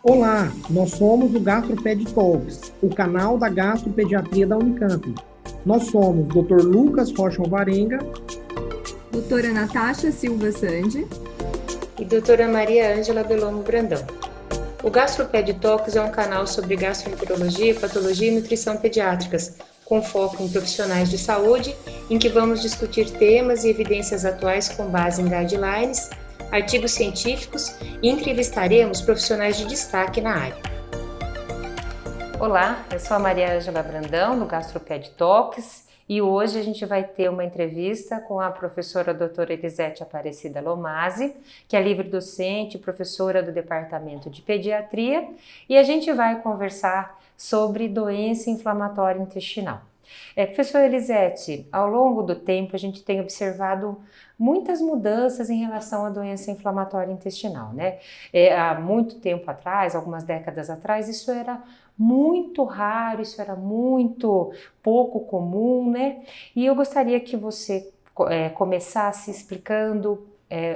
Olá, nós somos o GastroPed Talks, o canal da gastropediatria da Unicamp. Nós somos Dr. Lucas Rocha Alvarenga, doutora Natasha Silva Sandi e doutora Maria Ângela Bellomo Brandão. O GastroPed Talks é um canal sobre gastroenterologia, patologia e nutrição pediátricas, com foco em profissionais de saúde, em que vamos discutir temas e evidências atuais com base em guidelines, artigos científicos e entrevistaremos profissionais de destaque na área. Olá, eu sou a Maria Ângela Brandão, do GastroPed Talks, e hoje a gente vai ter uma entrevista com a professora doutora Elisete Aparecida Lomazzi, que é livre-docente e professora do Departamento de Pediatria, e a gente vai conversar sobre doença inflamatória intestinal. Professora Elisete, ao longo do tempo a gente tem observado muitas mudanças em relação à doença inflamatória intestinal, né? Há muito tempo atrás, algumas décadas atrás, isso era muito raro, isso era muito pouco comum, né? E eu gostaria que você começasse explicando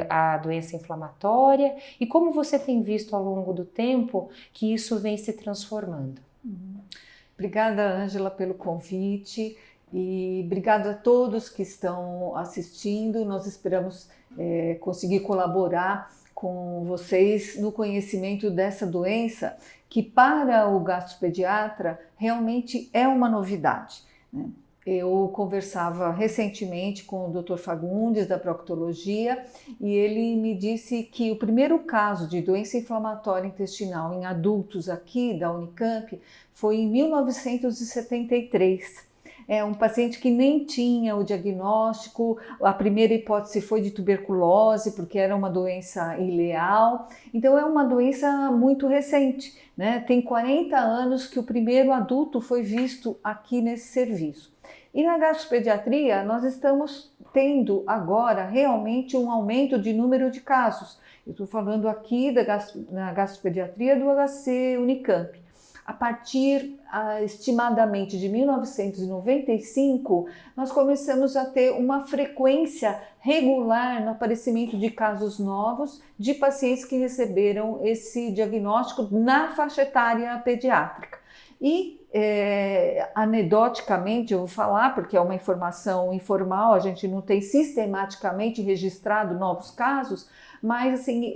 a doença inflamatória e como você tem visto ao longo do tempo que isso vem se transformando. Obrigada, Ângela, pelo convite e obrigada a todos que estão assistindo. Nós esperamos conseguir colaborar com vocês no conhecimento dessa doença, que para o gastropediatra realmente é uma novidade, né? Eu conversava recentemente com o Dr. Fagundes, da proctologia, e ele me disse que o primeiro caso de doença inflamatória intestinal em adultos aqui da Unicamp foi em 1973. Um paciente que nem tinha o diagnóstico, a primeira hipótese foi de tuberculose, porque era uma doença ileal, então é uma doença muito recente, né? Tem 40 anos que o primeiro adulto foi visto aqui nesse serviço. E na gastropediatria nós estamos tendo agora realmente um aumento de número de casos. Eu estou falando aqui na gastropediatria do HC Unicamp. A partir estimadamente de 1995, nós começamos a ter uma frequência regular no aparecimento de casos novos de pacientes que receberam esse diagnóstico na faixa etária pediátrica. E anedoticamente eu vou falar, porque é uma informação informal, a gente não tem sistematicamente registrado novos casos, mas assim,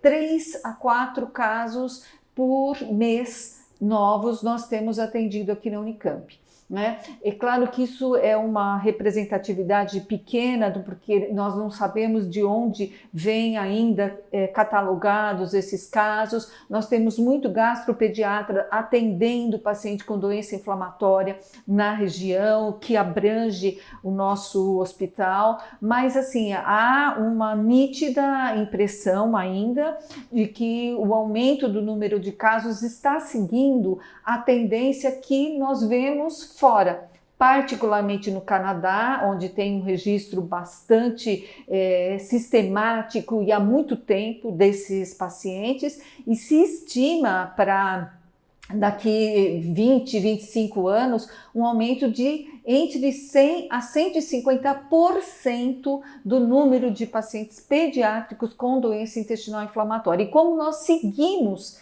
3 a 4 casos por mês novos nós temos atendido aqui na Unicamp, né? É claro que isso é uma representatividade pequena, porque nós não sabemos de onde vêm ainda catalogados esses casos. Nós temos muito gastropediatra atendendo paciente com doença inflamatória na região, que abrange o nosso hospital, mas assim, há uma nítida impressão ainda de que o aumento do número de casos está seguindo a tendência que nós vemos fora, particularmente no Canadá, onde tem um registro bastante sistemático e há muito tempo desses pacientes, e se estima para daqui 20, 25 anos um aumento de entre 100 a 150% do número de pacientes pediátricos com doença intestinal inflamatória. E como nós seguimos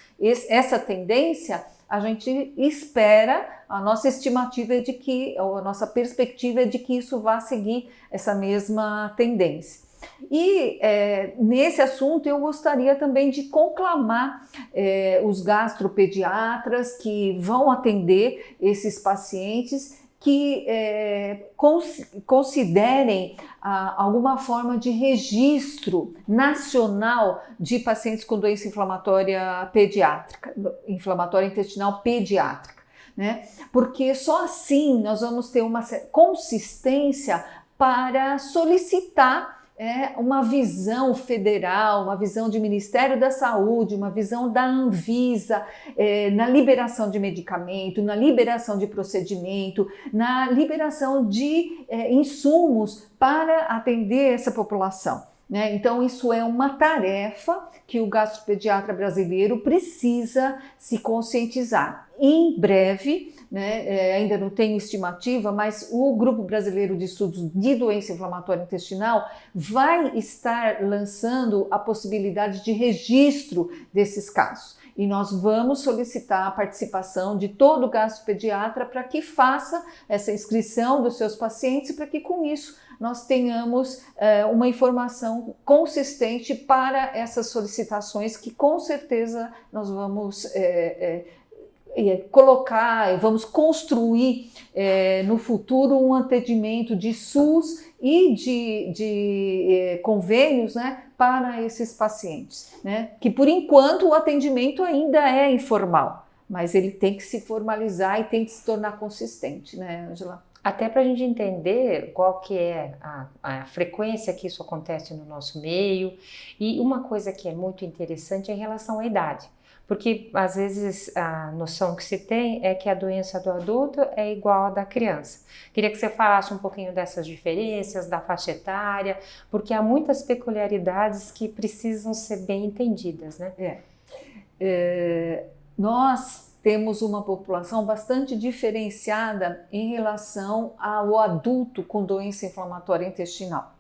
essa tendência, a gente espera, a nossa estimativa é de que, a nossa perspectiva é de que isso vá seguir essa mesma tendência. E nesse assunto eu gostaria também de conclamar os gastropediatras que vão atender esses pacientes que considerem alguma forma de registro nacional de pacientes com doença inflamatória pediátrica, inflamatória intestinal pediátrica, né? Porque só assim nós vamos ter uma consistência para solicitar uma visão federal, uma visão de Ministério da Saúde, uma visão da Anvisa, na liberação de medicamento, na liberação de procedimento, na liberação de insumos para atender essa população, né? Então isso é uma tarefa que o gastropediatra brasileiro precisa se conscientizar. Em breve né? Ainda não tenho estimativa, mas o Grupo Brasileiro de Estudos de Doença Inflamatória Intestinal vai estar lançando a possibilidade de registro desses casos. E nós vamos solicitar a participação de todo o gastropediatra para que faça essa inscrição dos seus pacientes, para que com isso nós tenhamos uma informação consistente para essas solicitações, que com certeza nós vamos colocar, vamos construir no futuro um atendimento de SUS e de convênios, né, para esses pacientes, né? Que por enquanto o atendimento ainda é informal, mas ele tem que se formalizar e tem que se tornar consistente, né, Ângela? Até para a gente entender qual que é a frequência que isso acontece no nosso meio. E uma coisa que é muito interessante é em relação à idade. Porque às vezes a noção que se tem é que a doença do adulto é igual à da criança. Queria que você falasse um pouquinho dessas diferenças, da faixa etária, porque há muitas peculiaridades que precisam ser bem entendidas, né? Nós temos uma população bastante diferenciada em relação ao adulto com doença inflamatória intestinal,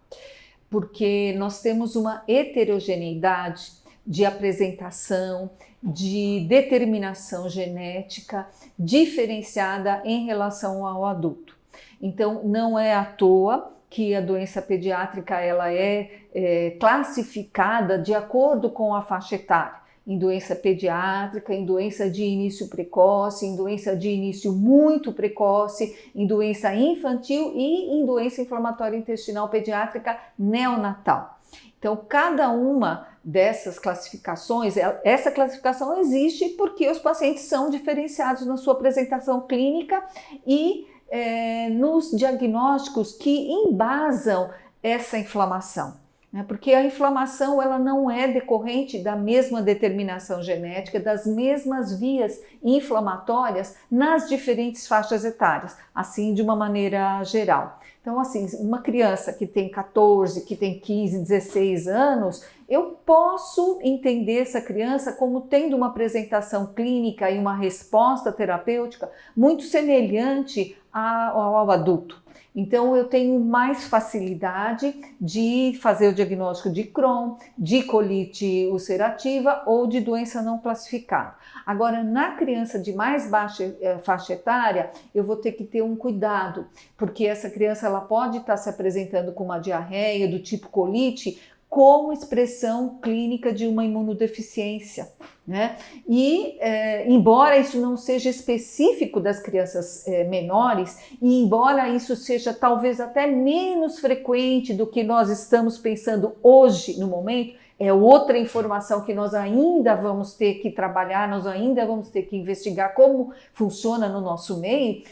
porque nós temos uma heterogeneidade de apresentação, de determinação genética diferenciada em relação ao adulto. Então, não é à toa que a doença pediátrica ela é classificada de acordo com a faixa etária, em doença pediátrica, em doença de início precoce, em doença de início muito precoce, em doença infantil e em doença inflamatória intestinal pediátrica neonatal. Então, cada uma dessas classificações, essa classificação existe porque os pacientes são diferenciados na sua apresentação clínica e nos diagnósticos que embasam essa inflamação. Porque a inflamação ela não é decorrente da mesma determinação genética, das mesmas vias inflamatórias nas diferentes faixas etárias, assim de uma maneira geral. Então, assim, uma criança que tem 14, que tem 15, 16 anos, eu posso entender essa criança como tendo uma apresentação clínica e uma resposta terapêutica muito semelhante ao adulto. Então, eu tenho mais facilidade de fazer o diagnóstico de Crohn, de colite ulcerativa ou de doença não classificada. Agora, na criança de mais baixa faixa etária, eu vou ter que ter um cuidado, porque essa criança ela pode estar se apresentando com uma diarreia do tipo colite, como expressão clínica de uma imunodeficiência, né? E, embora isso não seja específico das crianças menores, e embora isso seja talvez até menos frequente do que nós estamos pensando hoje, no momento, é outra informação que nós ainda vamos ter que trabalhar, nós ainda vamos ter que investigar como funciona no nosso meio,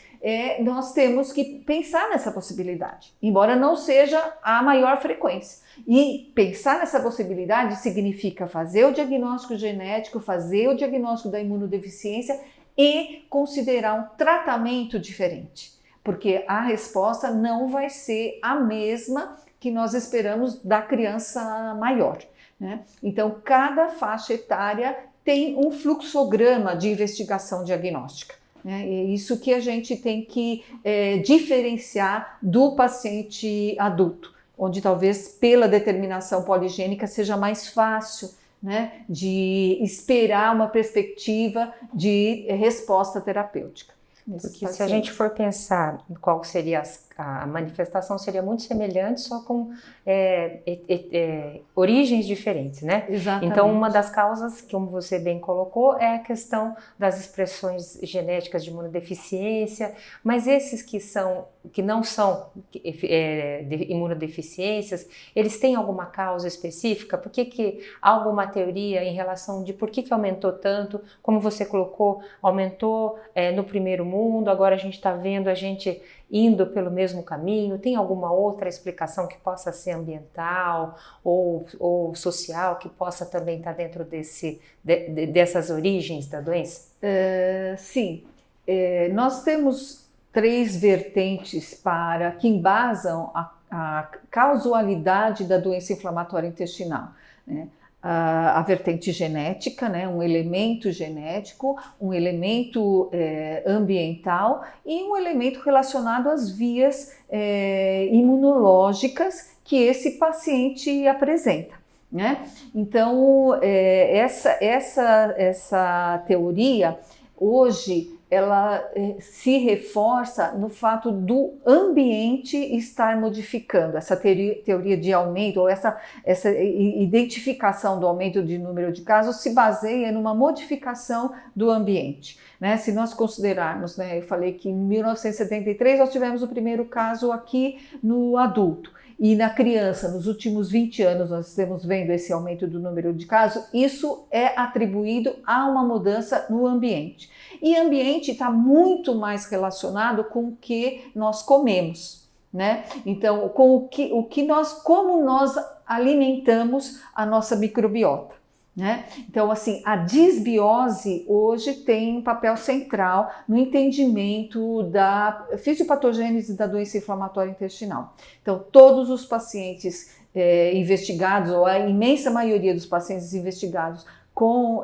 nós temos que pensar nessa possibilidade, embora não seja a maior frequência. E pensar nessa possibilidade significa fazer o diagnóstico genético, fazer o diagnóstico da imunodeficiência e considerar um tratamento diferente, porque a resposta não vai ser a mesma que nós esperamos da criança maior, né? Então, cada faixa etária tem um fluxograma de investigação diagnóstica. É isso que a gente tem que diferenciar do paciente adulto, onde talvez pela determinação poligênica seja mais fácil, né, de esperar uma perspectiva de resposta terapêutica. Porque se a gente for pensar em qual seria a manifestação, seria muito semelhante, só com origens diferentes, né? Exatamente. Então, uma das causas, como você bem colocou, é a questão das expressões genéticas de imunodeficiência, mas esses que não são imunodeficiências, eles têm alguma causa específica? Por que há alguma teoria em relação de por que aumentou tanto? Como você colocou, aumentou no primeiro mundo, agora a gente está vendo a gente indo pelo mesmo caminho. Tem alguma outra explicação que possa ser ambiental ou social, que possa também estar dentro dessas origens da doença? Sim, nós temos 3 vertentes que embasam a causalidade da doença inflamatória intestinal, né? a vertente genética, né, um elemento genético, um elemento ambiental e um elemento relacionado às vias imunológicas que esse paciente apresenta, né? Então, essa teoria, hoje, ela se reforça no fato do ambiente estar modificando. Essa teoria de aumento, ou essa identificação do aumento de número de casos, se baseia numa modificação do ambiente, né? Se nós considerarmos, né, eu falei que em 1973 nós tivemos o primeiro caso aqui no adulto, e na criança, nos últimos 20 anos, nós estamos vendo esse aumento do número de casos. Isso é atribuído a uma mudança no ambiente. E ambiente está muito mais relacionado com o que nós comemos, né? Então, com como nós alimentamos a nossa microbiota, né? Então, assim, a disbiose hoje tem um papel central no entendimento da fisiopatogênese da doença inflamatória intestinal. Então, todos os pacientes investigados, ou a imensa maioria dos pacientes investigados com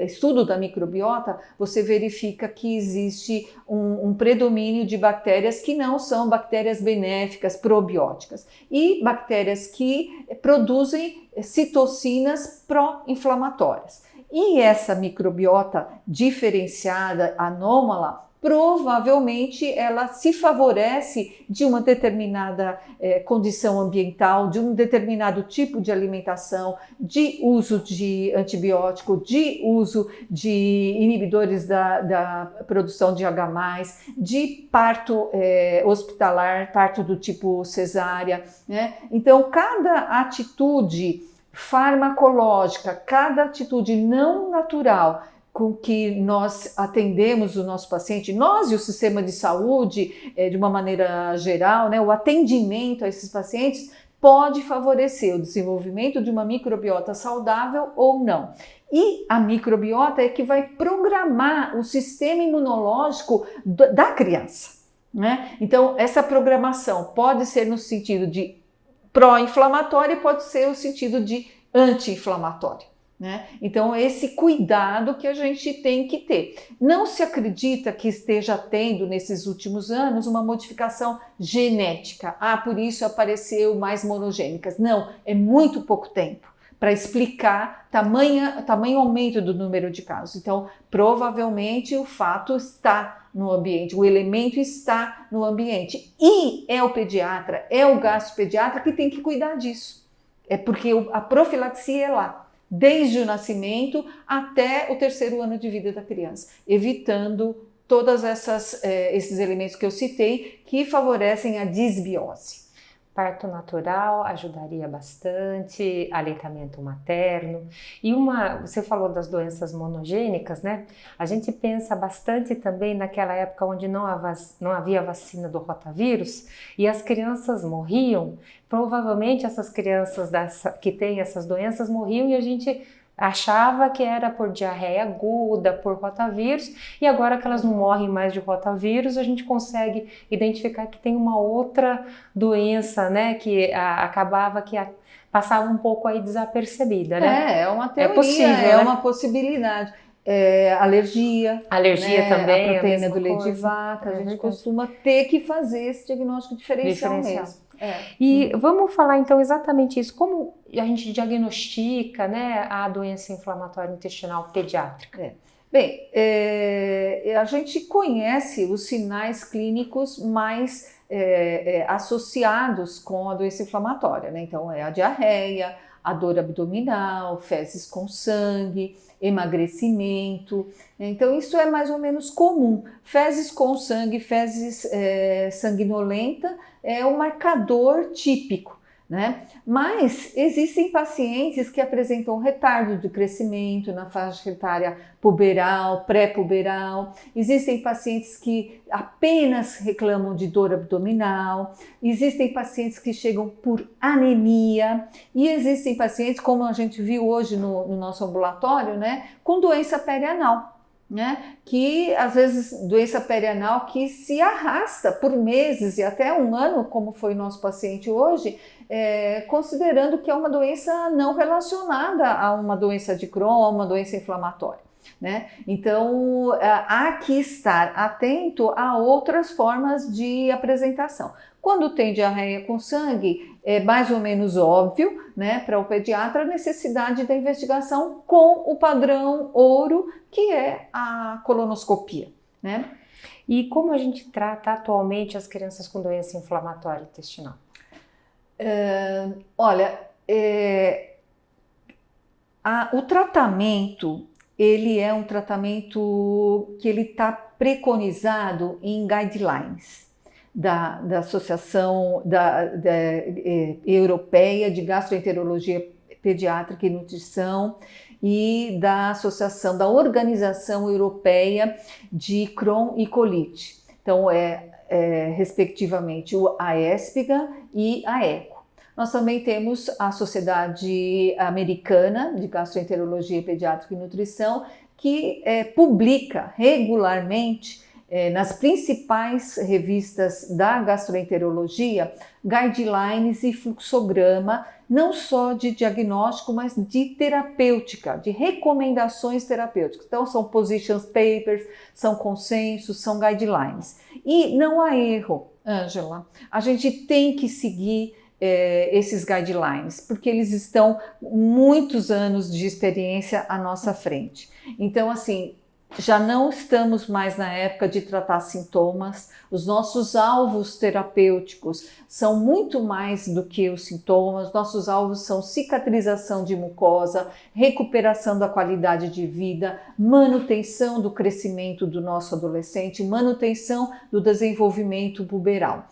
estudo da microbiota, você verifica que existe um predomínio de bactérias que não são bactérias benéficas, probióticas, e bactérias que produzem citocinas pró-inflamatórias. E essa microbiota diferenciada, anômala, provavelmente ela se favorece de uma determinada condição ambiental, de um determinado tipo de alimentação, de uso de antibiótico, de uso de inibidores da produção de H+, de parto hospitalar, parto do tipo cesárea, né? Então, cada atitude farmacológica, cada atitude não natural com que nós atendemos o nosso paciente, nós e o sistema de saúde, de uma maneira geral, né, o atendimento a esses pacientes pode favorecer o desenvolvimento de uma microbiota saudável ou não. E a microbiota é que vai programar o sistema imunológico da criança, né? Então, essa programação pode ser no sentido de pró-inflamatório e pode ser no sentido de anti-inflamatório, né? Então, esse cuidado que a gente tem que ter. Não se acredita que esteja tendo, nesses últimos anos, uma modificação genética. Por isso apareceu mais monogênicas. Não, é muito pouco tempo para explicar tamanho aumento do número de casos. Então, provavelmente o fato está no ambiente, o elemento está no ambiente. E é o pediatra, é o gastropediatra que tem que cuidar disso. É porque a profilaxia é lá, desde o nascimento até o 3º ano de vida da criança, evitando todos esses elementos que eu citei que favorecem a disbiose. Parto natural ajudaria bastante, aleitamento materno. E você falou das doenças monogênicas, né? A gente pensa bastante também naquela época onde não havia vacina do rotavírus e as crianças morriam. Provavelmente essas crianças que têm essas doenças morriam e a gente achava que era por diarreia aguda, por rotavírus, e agora que elas não morrem mais de rotavírus, a gente consegue identificar que tem uma outra doença, né, que acabava que passava um pouco aí desapercebida, né? É uma teoria, possível, é né? uma possibilidade. Alergia, né? Também, a proteína do leite de vaca, a gente costuma ter que fazer esse diagnóstico diferencial. Mesmo. E vamos falar então exatamente isso, como a gente diagnostica, né, a doença inflamatória intestinal pediátrica? Bem, a gente conhece os sinais clínicos mais associados com a doença inflamatória, né? Então é a diarreia, a dor abdominal, fezes com sangue, emagrecimento. Então isso é mais ou menos comum. Fezes com sangue, fezes sanguinolenta é o marcador típico, né? Mas existem pacientes que apresentam retardo de crescimento na faixa etária puberal, pré-puberal. Existem pacientes que apenas reclamam de dor abdominal. Existem pacientes que chegam por anemia. E existem pacientes, como a gente viu hoje no nosso ambulatório, né, com doença perianal. né? Que às vezes doença perianal que se arrasta por meses e até um ano, como foi o nosso paciente hoje, considerando que é uma doença não relacionada a uma doença de Crohn, uma doença inflamatória, né? Então há que estar atento a outras formas de apresentação. Quando tem diarreia com sangue, é mais ou menos óbvio, né, para o pediatra, a necessidade da investigação com o padrão ouro, que é a colonoscopia, né? E como a gente trata atualmente as crianças com doença inflamatória intestinal? Olha, o tratamento, ele é um tratamento que ele está preconizado em guidelines da Associação Europeia de Gastroenterologia Pediátrica e Nutrição e da Associação da Organização Europeia de Crohn e Colite. Então, respectivamente, a ESPGA e a ECO. Nós também temos a Sociedade Americana de Gastroenterologia Pediátrica e Nutrição, que publica regularmente nas principais revistas da gastroenterologia, guidelines e fluxograma, não só de diagnóstico, mas de terapêutica, de recomendações terapêuticas. Então, são position papers, são consensos, são guidelines. E não há erro, Ângela, a gente tem que seguir esses guidelines, porque eles estão muitos anos de experiência à nossa frente. Então, assim, já não estamos mais na época de tratar sintomas, os nossos alvos terapêuticos são muito mais do que os sintomas, nossos alvos são cicatrização de mucosa, recuperação da qualidade de vida, manutenção do crescimento do nosso adolescente, manutenção do desenvolvimento puberal.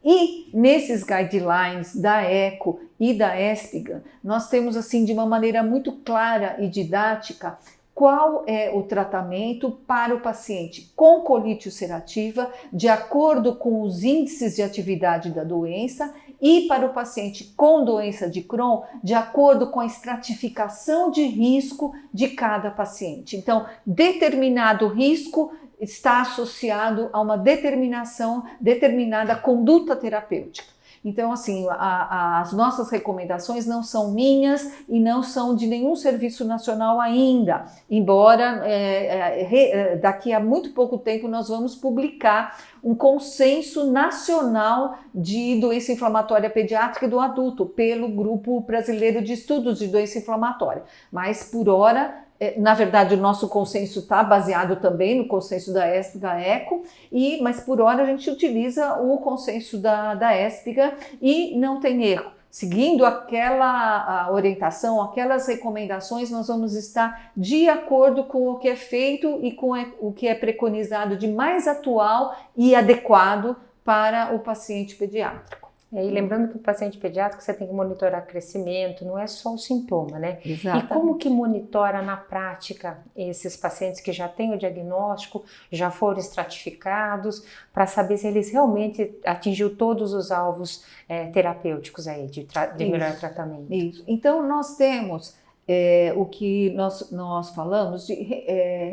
E nesses guidelines da ECO e da ESPGA, nós temos assim de uma maneira muito clara e didática qual é o tratamento para o paciente com colite ulcerativa, de acordo com os índices de atividade da doença, e para o paciente com doença de Crohn, de acordo com a estratificação de risco de cada paciente. Então, determinado risco está associado a uma determinada conduta terapêutica. Então, assim, as nossas recomendações não são minhas e não são de nenhum serviço nacional ainda, embora daqui a muito pouco tempo nós vamos publicar um consenso nacional de doença inflamatória pediátrica do adulto pelo Grupo Brasileiro de Estudos de Doença Inflamatória. Mas, por hora, na verdade, o nosso consenso está baseado também no consenso da ESPGA-ECO, mas por hora a gente utiliza o consenso da ESPGA e não tem erro. Seguindo aquela orientação, aquelas recomendações, nós vamos estar de acordo com o que é feito e com o que é preconizado de mais atual e adequado para o paciente pediátrico. E lembrando que o paciente pediátrico você tem que monitorar crescimento, não é só o sintoma, né? Exato. E como que monitora na prática esses pacientes que já têm o diagnóstico, já foram estratificados, para saber se eles realmente atingiu todos os alvos terapêuticos aí de melhor tratamento? Isso. Então nós temos o que nós falamos de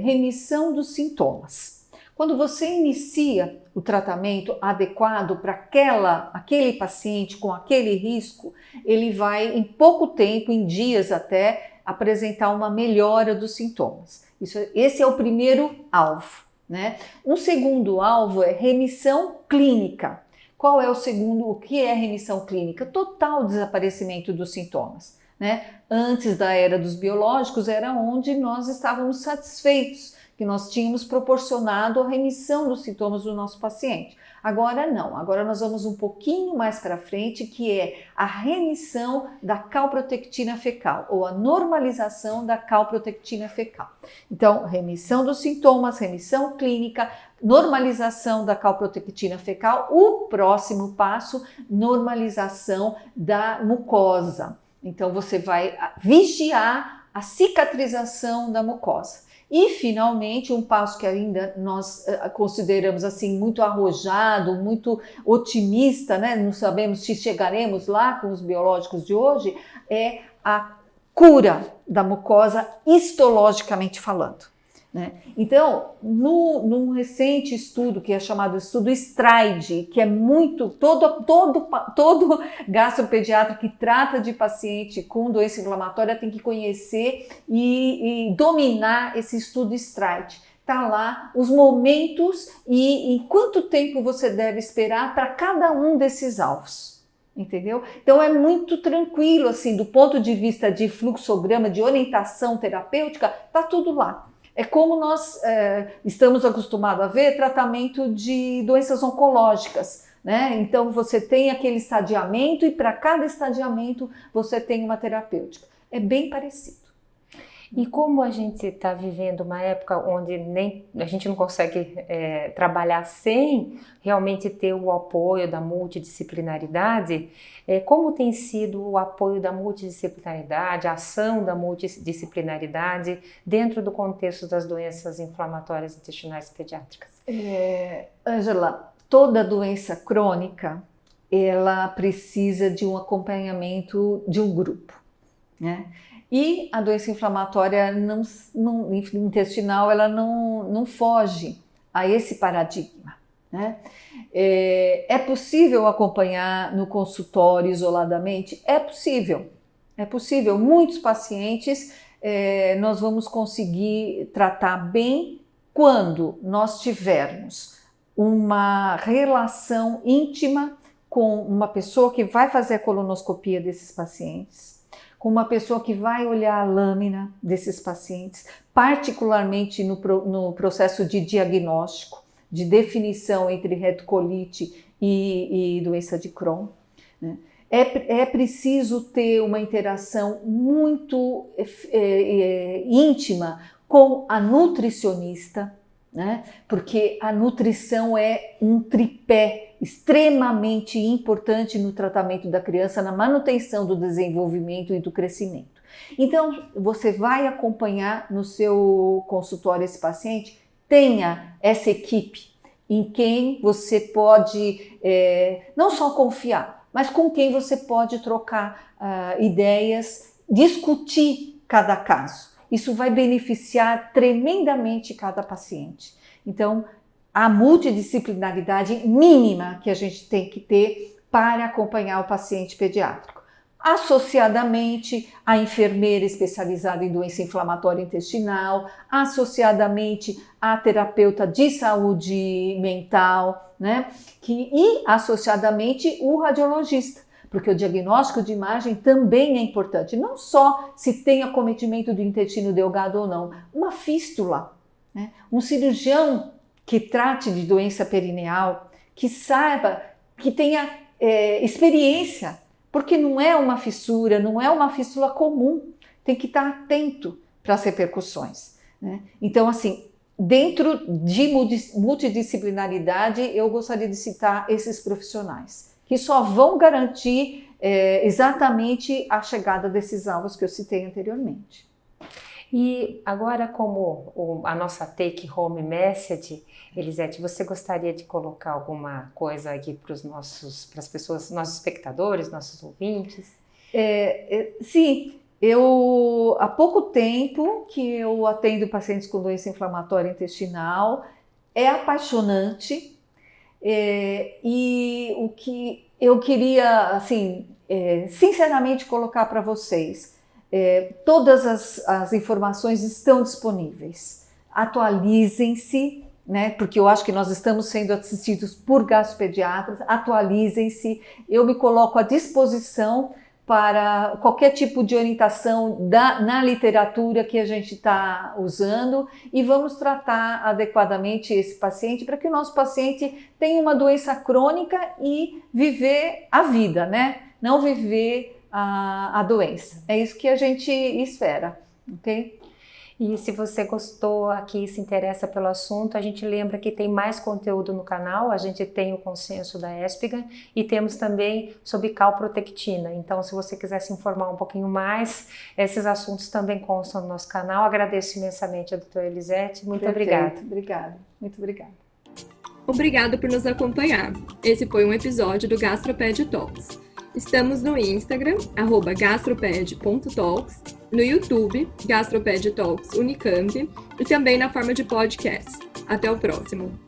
remissão dos sintomas. Quando você inicia o tratamento adequado para aquele paciente com aquele risco, ele vai em pouco tempo, em dias até, apresentar uma melhora dos sintomas. Esse é o primeiro alvo, né? Um segundo alvo é remissão clínica. Qual é o segundo? O que é remissão clínica? Total desaparecimento dos sintomas, né? Antes da era dos biológicos era onde nós estávamos satisfeitos, que nós tínhamos proporcionado a remissão dos sintomas do nosso paciente. Agora não, agora nós vamos um pouquinho mais para frente, que é a remissão da calprotectina fecal, ou a normalização da calprotectina fecal. Então, remissão dos sintomas, remissão clínica, normalização da calprotectina fecal, o próximo passo, normalização da mucosa. Então, você vai vigiar a cicatrização da mucosa. E, finalmente, um passo que ainda nós consideramos assim muito arrojado, muito otimista, né? Não sabemos se chegaremos lá com os biológicos de hoje, é a cura da mucosa histologicamente falando. né? Então, num recente estudo que é chamado estudo STRIDE, que é muito, todo gastropediatra que trata de paciente com doença inflamatória tem que conhecer e dominar esse estudo STRIDE. Está lá os momentos e em quanto tempo você deve esperar para cada um desses alvos. Entendeu? Então é muito tranquilo, assim, do ponto de vista de fluxograma, de orientação terapêutica, tá tudo lá. É como nós estamos acostumados a ver tratamento de doenças oncológicas, né? Então você tem aquele estadiamento e para cada estadiamento você tem uma terapêutica. É bem parecido. E como a gente está vivendo uma época onde a gente não consegue trabalhar sem realmente ter o apoio da multidisciplinaridade, como tem sido o apoio da multidisciplinaridade, a ação da multidisciplinaridade dentro do contexto das doenças inflamatórias intestinais pediátricas? Ângela, toda doença crônica, ela precisa de um acompanhamento de um grupo, né? E a doença inflamatória intestinal, ela não foge a esse paradigma, né? É possível acompanhar no consultório isoladamente? É possível. Muitos pacientes nós vamos conseguir tratar bem quando nós tivermos uma relação íntima com uma pessoa que vai fazer a colonoscopia desses pacientes, com uma pessoa que vai olhar a lâmina desses pacientes, particularmente no processo de diagnóstico, de definição entre retocolite e doença de Crohn, né? É preciso ter uma interação muito íntima com a nutricionista, né? Porque a nutrição é um tripé extremamente importante no tratamento da criança, na manutenção do desenvolvimento e do crescimento. Então, você vai acompanhar no seu consultório esse paciente, tenha essa equipe em quem você pode não só confiar, mas com quem você pode trocar ideias, discutir cada caso. Isso vai beneficiar tremendamente cada paciente. Então, a multidisciplinaridade mínima que a gente tem que ter para acompanhar o paciente pediátrico. Associadamente, a enfermeira especializada em doença inflamatória intestinal, associadamente a terapeuta de saúde mental, né? E associadamente o radiologista, porque o diagnóstico de imagem também é importante, não só se tem acometimento do intestino delgado ou não, uma fístula, né? Um cirurgião que trate de doença perineal, que saiba, que tenha experiência, porque não é uma fissura, não é uma fístula comum, tem que estar atento para as repercussões, né? Então, assim, dentro de multidisciplinaridade, eu gostaria de citar esses profissionais, que só vão garantir exatamente a chegada desses alvos que eu citei anteriormente. E agora, como a nossa take home message, Elisete, você gostaria de colocar alguma coisa aqui para as pessoas, nossos espectadores, nossos ouvintes? Sim, há pouco tempo que eu atendo pacientes com doença inflamatória intestinal, é apaixonante, e o que eu queria, assim, sinceramente colocar para vocês, todas as informações estão disponíveis. Atualizem-se, né? Porque eu acho que nós estamos sendo assistidos por gastropediatras. Atualizem-se. Eu me coloco à disposição para qualquer tipo de orientação na literatura que a gente está usando e vamos tratar adequadamente esse paciente para que o nosso paciente tenha uma doença crônica e viver a vida, né? Não viver a doença. É isso que a gente espera, ok? E se você gostou aqui, se interessa pelo assunto, a gente lembra que tem mais conteúdo no canal, a gente tem o consenso da ESPGHAN e temos também sobre calprotectina. Então, se você quiser se informar um pouquinho mais, esses assuntos também constam no nosso canal. Agradeço imensamente a doutora Elisete. Muito obrigada. Obrigada. Muito obrigada. Obrigada por nos acompanhar. Esse foi um episódio do GastroPed Talks. Estamos no Instagram, @gastroped.talks, no YouTube, GastroPed Talks Unicamp, e também na forma de podcast. Até o próximo!